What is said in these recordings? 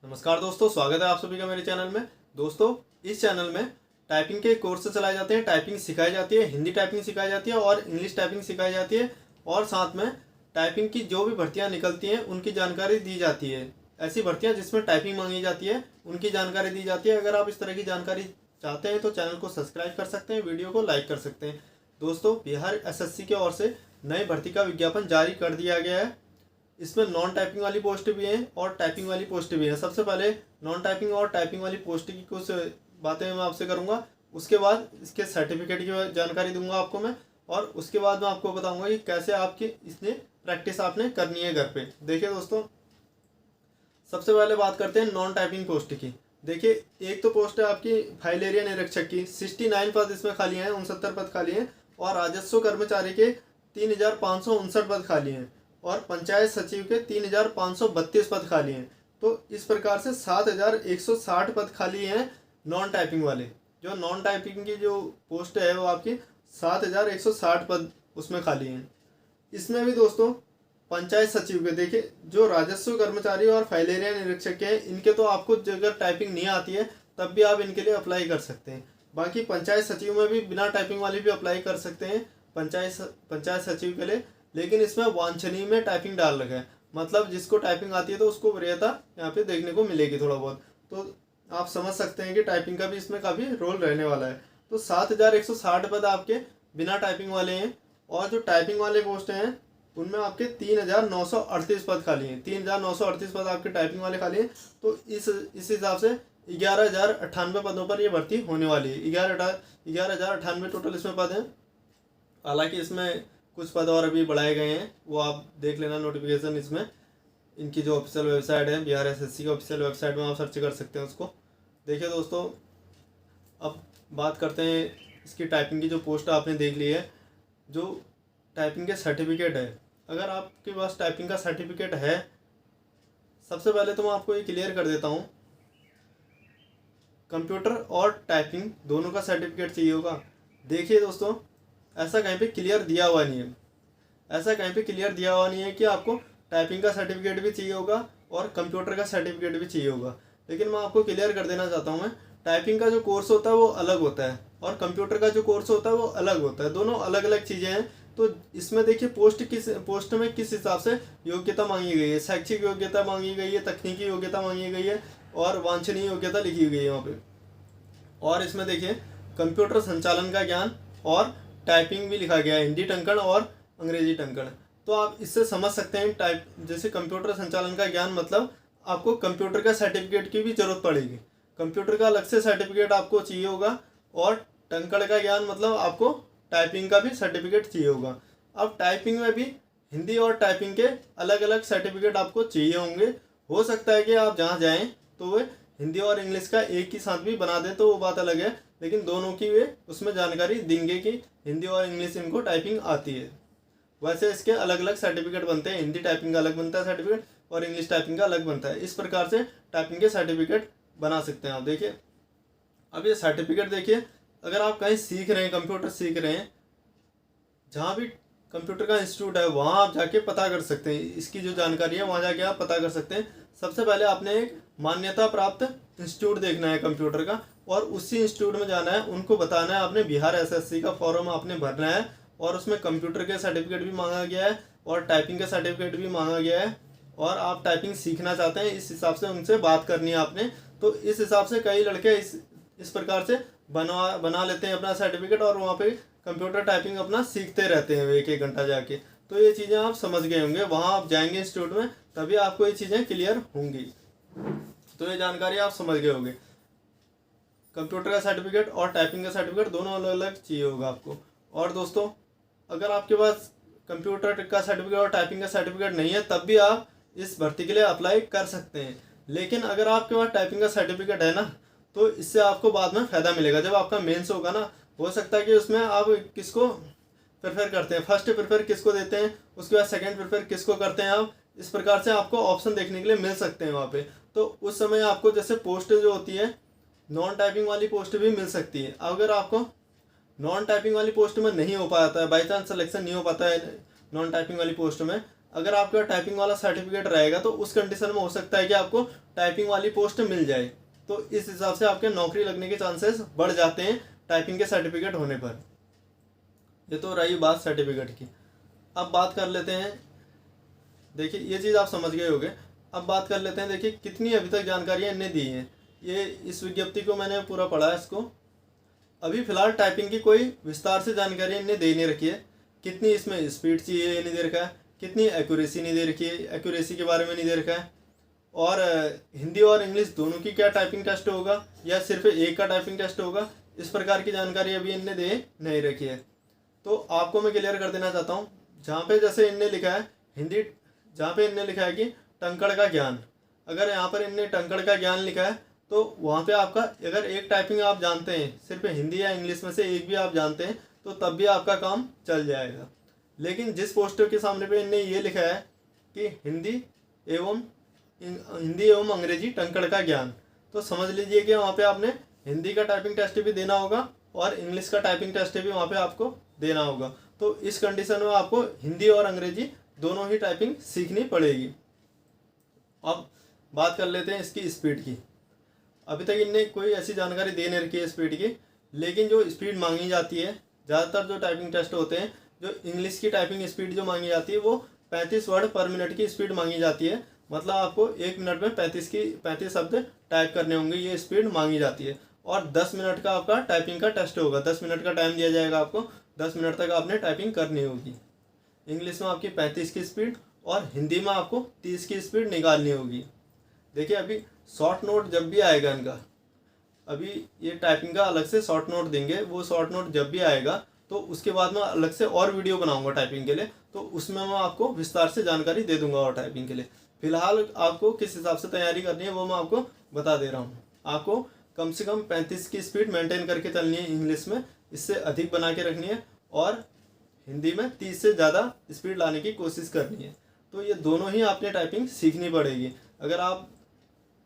नमस्कार दोस्तों, स्वागत है आप सभी का मेरे चैनल में। दोस्तों, इस चैनल में टाइपिंग के कोर्स चलाए जाते हैं, टाइपिंग सिखाई जाती है, हिंदी टाइपिंग सिखाई जाती है और इंग्लिश टाइपिंग सिखाई जाती है और साथ में टाइपिंग की जो भी भर्तियां निकलती हैं उनकी जानकारी दी जाती है। ऐसी भर्तियां जिसमें टाइपिंग मांगी जाती है उनकी जानकारी दी जाती है। अगर आप इस तरह की जानकारी चाहते हैं तो चैनल को सब्सक्राइब कर सकते हैं, वीडियो को लाइक कर सकते हैं। दोस्तों, बिहार एसएससी की ओर से नई भर्ती का विज्ञापन जारी कर दिया गया है। इसमें नॉन टाइपिंग वाली पोस्ट भी है और टाइपिंग वाली पोस्ट भी है। सबसे पहले नॉन टाइपिंग और टाइपिंग वाली पोस्ट की कुछ बातें मैं आपसे करूंगा, उसके बाद इसके सर्टिफिकेट की जानकारी दूंगा आपको मैं, और उसके बाद मैं आपको बताऊंगा कि कैसे आपकी इसने प्रैक्टिस आपने करनी है घर पे। देखिए दोस्तों, सबसे पहले बात करते हैं नॉन टाइपिंग पोस्ट की। देखिए, एक तो पोस्ट है आपकी फाइल एरिया निरीक्षक की, 69 पद इसमें खाली हैं, 69 पद खाली हैं। और राजस्व कर्मचारी के 3559 पद खाली हैं और पंचायत सचिव के 3532 पद खाली हैं। तो इस प्रकार से 7160 पद खाली हैं नॉन टाइपिंग वाले। जो नॉन टाइपिंग की जो पोस्ट है वो आपकी 7160 पद उसमें खाली हैं। इसमें भी दोस्तों पंचायत सचिव के देखिए, जो राजस्व कर्मचारी और फाइल एरिया निरीक्षक के हैं, इनके तो आपको अगर टाइपिंग नहीं आती है तब भी आप इनके लिए अप्लाई कर सकते हैं। बाकी पंचायत सचिव में भी बिना टाइपिंग वाली भी अप्लाई कर सकते हैं पंचायत सचिव के लिए। लेकिन इसमें वांछनीय में टाइपिंग डाल रखा है, मतलब जिसको टाइपिंग आती है तो उसको वरीयता यहाँ पे देखने को मिलेगी थोड़ा बहुत। तो आप समझ सकते हैं कि टाइपिंग का भी इसमें काफ़ी रोल रहने वाला है। तो 7160 पद आपके बिना टाइपिंग वाले हैं और जो टाइपिंग वाले पोस्ट हैं उनमें आपके 3938 पद खाली हैं। 3938 पद आपके टाइपिंग वाले खाली हैं। तो इस हिसाब से 11098 पदों पर ये भर्ती होने वाली है। 11098 टोटल इसमें पद हैं। हालांकि इसमें कुछ पद और अभी बढ़ाए गए हैं, वो आप देख लेना नोटिफिकेशन। इसमें इनकी जो ऑफिशियल वेबसाइट है, बिहार एसएससी की ऑफिशियल वेबसाइट में आप सर्च कर सकते हैं उसको। देखिए दोस्तों, अब बात करते हैं इसकी टाइपिंग की जो पोस्ट आपने देख ली है। जो टाइपिंग के सर्टिफिकेट है, अगर आपके पास टाइपिंग का सर्टिफिकेट है, सबसे पहले तो मैं आपको ये क्लियर कर देता हूँ, कंप्यूटर और टाइपिंग दोनों का सर्टिफिकेट चाहिए होगा। देखिए दोस्तों, ऐसा कहीं पे क्लियर दिया हुआ नहीं है, ऐसा कहीं पे क्लियर दिया हुआ नहीं है कि आपको टाइपिंग का सर्टिफिकेट भी चाहिए होगा और कंप्यूटर का सर्टिफिकेट भी चाहिए होगा। लेकिन मैं आपको क्लियर कर देना चाहता हूँ, मैं टाइपिंग का जो कोर्स होता है वो अलग होता है और कंप्यूटर का जो कोर्स होता है वो अलग होता है। दोनों अलग अलग चीज़ें हैं। तो इसमें देखिए पोस्ट में किस हिसाब से योग्यता मांगी गई है। शैक्षिक योग्यता मांगी गई है, तकनीकी योग्यता मांगी गई है और वांछनीय योग्यता लिखी गई है वहाँ पे। और इसमें देखिए कंप्यूटर संचालन का ज्ञान और टाइपिंग भी लिखा गया है, हिंदी टंकण और अंग्रेजी टंकण। तो आप इससे समझ सकते हैं टाइप जैसे कंप्यूटर संचालन का ज्ञान मतलब आपको कंप्यूटर का सर्टिफिकेट की भी जरूरत पड़ेगी, कंप्यूटर का अलग से सर्टिफिकेट आपको चाहिए होगा। और टंकण का ज्ञान मतलब आपको टाइपिंग का भी सर्टिफिकेट चाहिए होगा। अब टाइपिंग में भी हिंदी और टाइपिंग के अलग अलग सर्टिफिकेट आपको चाहिए होंगे। हो सकता है कि आप जहाँ जाएँ तो वे हिंदी और इंग्लिश का एक ही साथ भी बना दें, तो वो बात अलग है, लेकिन दोनों की वे उसमें जानकारी देंगे कि हिंदी और इंग्लिश इनको टाइपिंग आती है। वैसे इसके अलग अलग सर्टिफिकेट बनते हैं, हिंदी टाइपिंग का अलग बनता है सर्टिफिकेट और इंग्लिश टाइपिंग का अलग बनता है। इस प्रकार से टाइपिंग के सर्टिफिकेट बना सकते हैं आप। देखिए, अब ये सर्टिफिकेट देखिए, अगर आप कहीं सीख रहे हैं, कंप्यूटर सीख रहे हैं, जहाँ भी कंप्यूटर का इंस्टीट्यूट है वहाँ आप जाके पता कर सकते हैं, इसकी जो जानकारी है वहाँ जाके आप पता कर सकते हैं। सबसे पहले आपने एक मान्यता प्राप्त इंस्टीट्यूट देखना है कंप्यूटर का और उसी इंस्टीट्यूट में जाना है, उनको बताना है आपने बिहार एसएससी का फॉर्म आपने भरना है और उसमें कंप्यूटर के सर्टिफिकेट भी मांगा गया है और टाइपिंग का सर्टिफिकेट भी मांगा गया है और आप टाइपिंग सीखना चाहते हैं, इस हिसाब से उनसे बात करनी है आपने। तो इस हिसाब से कई लड़के इस प्रकार से बना लेते हैं अपना सर्टिफिकेट और वहाँ पे कंप्यूटर टाइपिंग अपना सीखते रहते हैं एक एक घंटा जाके। तो ये चीज़ें आप समझ गए होंगे, वहाँ आप जाएंगे इंस्टीट्यूट में तभी आपको ये चीज़ें क्लियर होंगी। तो ये जानकारी आप समझ गए होंगे, कंप्यूटर का सर्टिफिकेट और टाइपिंग का सर्टिफिकेट दोनों अलग अलग चाहिए होगा आपको। और दोस्तों, अगर आपके पास कंप्यूटर का सर्टिफिकेट और टाइपिंग का सर्टिफिकेट नहीं है तब भी आप इस भर्ती के लिए अप्लाई कर सकते हैं। लेकिन अगर आपके पास टाइपिंग का सर्टिफिकेट है ना, तो इससे आपको बाद में फ़ायदा मिलेगा। जब आपका मेंस होगा ना, हो सकता है कि उसमें आप किसको प्रेफर करते हैं, फर्स्ट प्रेफर किसको देते हैं, उसके बाद सेकंड प्रेफर किसको करते हैं आप, इस प्रकार से आपको ऑप्शन देखने के लिए मिल सकते हैं वहाँ पे। तो उस समय आपको जैसे पोस्ट जो होती है, नॉन टाइपिंग वाली पोस्ट भी मिल सकती है। अगर आपको नॉन टाइपिंग वाली पोस्ट में नहीं हो पाता है, बाई चांस सिलेक्शन नहीं हो पाता है नॉन टाइपिंग वाली पोस्ट में, अगर आपका टाइपिंग वाला सर्टिफिकेट रहेगा तो उस कंडीशन में हो सकता है कि आपको टाइपिंग वाली पोस्ट मिल जाए। तो इस हिसाब से आपके नौकरी लगने के चांसेस बढ़ जाते हैं टाइपिंग के सर्टिफिकेट होने पर। ये तो रही बात सर्टिफिकेट की। अब बात कर लेते हैं, देखिए ये चीज़ आप समझ गए होंगे। अब बात कर लेते हैं, देखिए कितनी अभी तक जानकारियाँ इनने दी हैं। ये इस विज्ञप्ति को मैंने पूरा पढ़ा है इसको। अभी फ़िलहाल टाइपिंग की कोई विस्तार से जानकारी इनने दे नहीं रखी है। कितनी इसमें स्पीड चाहिए ये नहीं दे रखा है, कितनी एक्यूरेसी नहीं दे रखी है, एक्यूरेसी के बारे में नहीं दे रखा है, और हिंदी और इंग्लिश दोनों की क्या टाइपिंग टेस्ट होगा या सिर्फ एक का टाइपिंग टेस्ट होगा, इस प्रकार की जानकारी अभी इनने दे नहीं रखी है। तो आपको मैं क्लियर कर देना चाहता हूँ, जहाँ पे जैसे इनने लिखा है हिंदी, जहाँ पे इनने लिखा है कि टंकड़ का ज्ञान, अगर यहाँ पर इनने टंकड़ का ज्ञान लिखा है तो वहाँ पे आपका अगर एक टाइपिंग आप जानते हैं, सिर्फ हिंदी या इंग्लिश में से एक भी आप जानते हैं, तो तब भी आपका काम चल जाएगा। लेकिन जिस पोस्टर के सामने पे इनने ये लिखा है कि हिंदी एवं अंग्रेजी टंकड़ का ज्ञान, तो समझ लीजिए कि वहाँ पे आपने हिंदी का टाइपिंग टेस्ट भी देना होगा और इंग्लिश का टाइपिंग टेस्ट भी वहाँ पे आपको देना होगा। तो इस कंडीशन में आपको हिंदी और अंग्रेजी दोनों ही टाइपिंग सीखनी पड़ेगी। अब बात कर लेते हैं इसकी स्पीड की। अभी तक इनने कोई ऐसी जानकारी दे नहीं रखी है स्पीड की, लेकिन जो स्पीड मांगी जाती है, ज़्यादातर जो टाइपिंग टेस्ट होते हैं, जो इंग्लिश की टाइपिंग स्पीड जो मांगी जाती है वो 35 वर्ड पर मिनट की स्पीड मांगी जाती है। मतलब आपको 1 मिनट में 35 शब्द टाइप करने होंगे, ये स्पीड मांगी जाती है। और 10 मिनट का आपका टाइपिंग का टेस्ट होगा, 10 मिनट का टाइम दिया जाएगा आपको, 10 मिनट तक आपने टाइपिंग करनी होगी। इंग्लिश में आपकी 35 की स्पीड और हिंदी में आपको 30 की स्पीड निकालनी होगी। देखिए अभी शॉर्ट नोट जब भी आएगा इनका, अभी ये टाइपिंग का अलग से शॉर्ट नोट देंगे, वो शॉर्ट नोट जब भी आएगा तो उसके बाद मैं अलग से और वीडियो बनाऊंगा टाइपिंग के लिए, तो उसमें मैं आपको विस्तार से जानकारी दे दूंगा और टाइपिंग के लिए। फिलहाल आपको किस हिसाब से तैयारी करनी है वो मैं आपको बता दे रहा हूँ। आपको कम से कम 35 की स्पीड मेंटेन करके चलनी है इंग्लिश में, इससे अधिक बना के रखनी है, और हिंदी में 30 से ज़्यादा स्पीड लाने की कोशिश करनी है। तो ये दोनों ही आपने टाइपिंग सीखनी पड़ेगी। अगर आप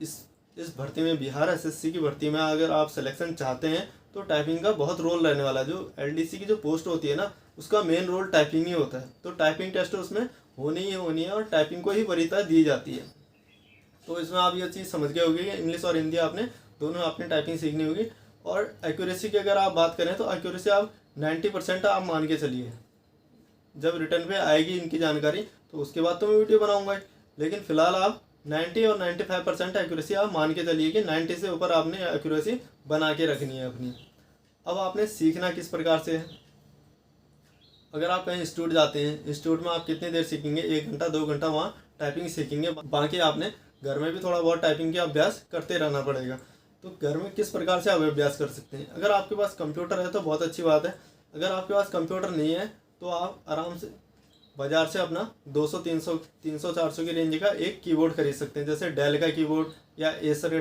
इस भर्ती में, बिहार एसएससी की भर्ती में अगर आप सिलेक्शन चाहते हैं तो टाइपिंग का बहुत रोल रहने वाला है। जो एलडीसी की जो पोस्ट होती है ना, उसका मेन रोल टाइपिंग ही होता है। तो टाइपिंग टेस्ट उसमें होनी ही होनी है और टाइपिंग को ही वरीयता दी जाती है। तो इसमें आप ये चीज़ समझ गए होगी कि इंग्लिश और हिंदी आपने दोनों आपने टाइपिंग सीखनी होगी। और एक्यूरेसी की अगर आप बात करें तो एक्यूरेसी आप 90% आप मान के चलिए। जब रिटर्न पे आएगी इनकी जानकारी तो उसके बाद तो मैं वीडियो बनाऊंगा, लेकिन फिलहाल आप 90 और 95% एक्यूरेसी आप मान के चलिए कि 90 से ऊपर आपने एक्यूरेसी बना के रखनी है अपनी। अब आपने सीखना किस प्रकार से है। अगर आप कहीं इंस्टीट्यूट जाते हैं, इंस्टीट्यूट में आप कितनी देर सीखेंगे, 1 घंटा 2 घंटा वहाँ टाइपिंग सीखेंगे, बाकी आपने घर में भी थोड़ा बहुत टाइपिंग का अभ्यास करते रहना पड़ेगा। तो घर में किस प्रकार से आप अभ्यास कर सकते हैं। अगर आपके पास कंप्यूटर है तो बहुत अच्छी बात है। अगर आपके पास कंप्यूटर नहीं है तो आप आराम से बाज़ार से अपना 200 300 400 की रेंज का एक कीबोर्ड खरीद सकते हैं। जैसे डेल का कीबोर्ड या एसर,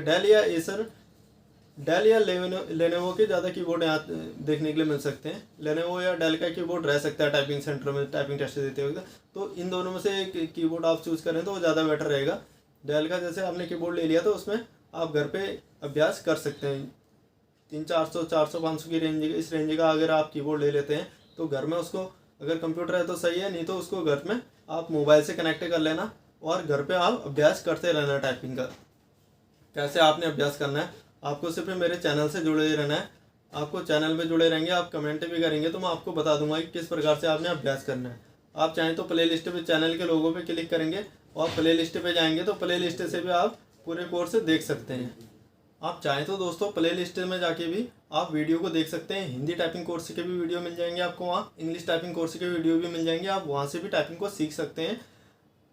डेल या लेनोवो के ज़्यादा कीबोर्ड यहाँ देखने के लिए मिल सकते हैं। लेनोवो या डेल का कीबोर्ड रह सकता है टाइपिंग सेंटर में टाइपिंग टेस्ट देते वक्त। तो इन दोनों में से एक कीबोर्ड आप चूज़ करें तो वो ज़्यादा बेटर रहेगा। डेल का जैसे आपने कीबोर्ड ले लिया तो उसमें आप घर पे अभ्यास कर सकते हैं। 300 400 500 की रेंज, इस रेंज का अगर आप कीबोर्ड ले लेते हैं तो घर में उसको, अगर कंप्यूटर है तो सही है, नहीं तो उसको घर में आप मोबाइल से कनेक्ट कर लेना और घर पे आप अभ्यास करते रहना टाइपिंग का। कैसे आपने अभ्यास करना है, आपको सिर्फ मेरे चैनल से जुड़े रहना है। आपको चैनल में जुड़े रहेंगे, आप कमेंट भी करेंगे तो मैं आपको बता दूंगा कि किस प्रकार से आपने अभ्यास करना है। आप चाहें तो प्ले लिस्ट पे चैनल के लोगों पे क्लिक करेंगे और प्ले लिस्ट पे जाएंगे तो प्ले लिस्ट से भी आप पूरे कोर्स देख सकते हैं। आप चाहें तो दोस्तों प्ले लिस्ट में जाके भी आप वीडियो को देख सकते हैं। हिंदी टाइपिंग कोर्स के भी वीडियो मिल जाएंगे आपको वहाँ, इंग्लिश टाइपिंग कोर्स के वीडियो भी मिल जाएंगे, आप वहाँ से भी टाइपिंग को सीख सकते हैं।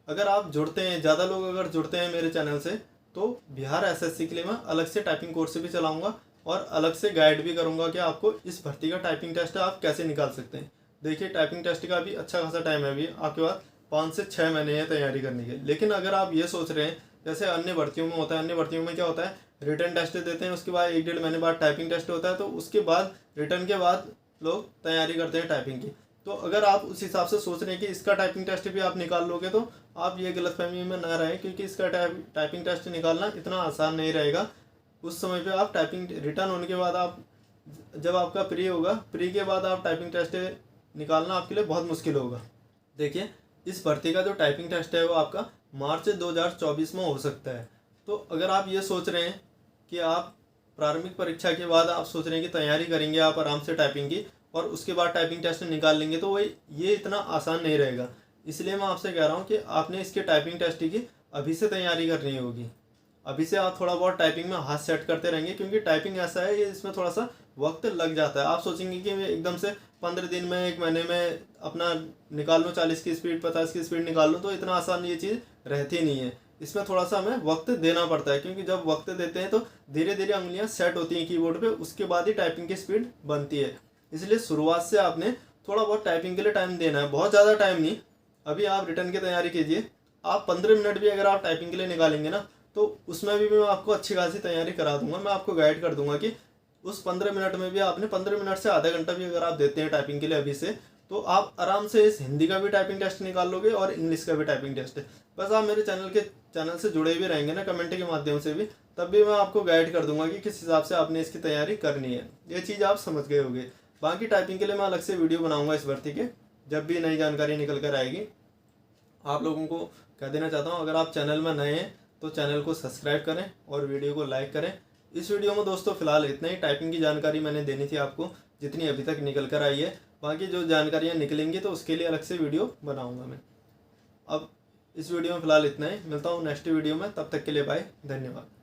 अगर आप जुड़ते हैं, ज़्यादा लोग अगर जुड़ते हैं मेरे चैनल से, तो बिहार एसएससी के लिए मैं अलग से टाइपिंग कोर्स भी चलाऊँगा और अलग से गाइड भी करूँगा कि आपको इस भर्ती का टाइपिंग टेस्ट आप कैसे निकाल सकते हैं। देखिए टाइपिंग टेस्ट का भी अच्छा खासा टाइम है, अभी आपके पास 5 से 6 महीने है तैयारी करने के। लेकिन अगर आप ये सोच रहे हैं जैसे अन्य भर्तियों में होता है, अन्य भर्तियों में क्या होता है, रिटर्न टेस्ट देते हैं, उसके बाद 1-1.5 महीने बाद टाइपिंग टेस्ट होता है, तो उसके बाद रिटर्न के बाद लोग तैयारी करते हैं टाइपिंग की। तो अगर आप उस हिसाब से सोच रहे हैं कि इसका टाइपिंग टेस्ट भी आप निकाल लोगे तो आप ये गलतफहमी में ना रहें, क्योंकि इसका टाइपिंग टेस्ट निकालना इतना आसान नहीं रहेगा। उस समय पे आप टाइपिंग रिटर्न होने के बाद आप, जब आपका प्री होगा, प्री के बाद आप टाइपिंग टेस्ट निकालना आपके लिए बहुत मुश्किल होगा। देखिए इस भर्ती का जो टाइपिंग टेस्ट है वो आपका मार्च 2024 में हो सकता है। तो अगर आप ये सोच रहे हैं कि आप प्रारंभिक परीक्षा के बाद आप सोच रहे हैं कि तैयारी करेंगे आप आराम से टाइपिंग की और उसके बाद टाइपिंग टेस्ट निकाल लेंगे, तो वही ये इतना आसान नहीं रहेगा। इसलिए मैं आपसे कह रहा हूँ कि आपने इसके टाइपिंग टेस्ट की अभी से तैयारी करनी होगी। अभी से आप थोड़ा बहुत टाइपिंग में हाथ सेट करते रहेंगे, क्योंकि टाइपिंग ऐसा है, ये इसमें थोड़ा सा वक्त लग जाता है। आप सोचेंगे कि मैं एकदम से 15 दिन में 1 महीने में अपना निकाल लूँ 40 की स्पीड 50 की स्पीड निकाल लूँ, तो इतना आसान ये चीज़ रहती नहीं है। इसमें थोड़ा सा हमें वक्त देना पड़ता है, क्योंकि जब वक्त देते हैं तो धीरे धीरे उंगलियां सेट होती हैं कीबोर्ड पे, उसके बाद ही टाइपिंग की स्पीड बनती है। इसलिए शुरुआत से आपने थोड़ा बहुत टाइपिंग के लिए टाइम देना है, बहुत ज़्यादा टाइम नहीं। अभी आप रिटर्न की तैयारी कीजिए, आप 15 मिनट भी अगर आप टाइपिंग के लिए निकालेंगे ना, तो उसमें भी मैं आपको अच्छी खासी तैयारी करा दूंगा। मैं आपको गाइड कर दूंगा कि उस 15 मिनट में भी आपने 15 मिनट से आधा घंटा भी अगर आप देते हैं टाइपिंग के लिए अभी से, तो आप आराम से इस हिंदी का भी टाइपिंग टेस्ट निकाल लोगे और इंग्लिश का भी टाइपिंग टेस्ट है। बस आप मेरे चैनल से जुड़े भी रहेंगे ना कमेंट के माध्यम से भी, तब भी मैं आपको गाइड कर दूंगा कि किस हिसाब से आपने इसकी तैयारी करनी है। ये चीज़ आप समझ गए होंगे। बाकी टाइपिंग के लिए मैं अलग से वीडियो बनाऊंगा इस भर्ती के, जब भी नई जानकारी निकल कर आएगी। आप लोगों को कह देना चाहता हूँ, अगर आप चैनल में नए हैं तो चैनल को सब्सक्राइब करें और वीडियो को लाइक करें। इस वीडियो में दोस्तों फिलहाल इतना ही टाइपिंग की जानकारी मैंने देनी थी आपको, जितनी अभी तक निकल कर आई है। बाकी जो जानकारियाँ निकलेंगी तो उसके लिए अलग से वीडियो बनाऊंगा मैं। अब इस वीडियो में फिलहाल इतना ही, मिलता हूँ नेक्स्ट वीडियो में, तब तक के लिए बाय, धन्यवाद।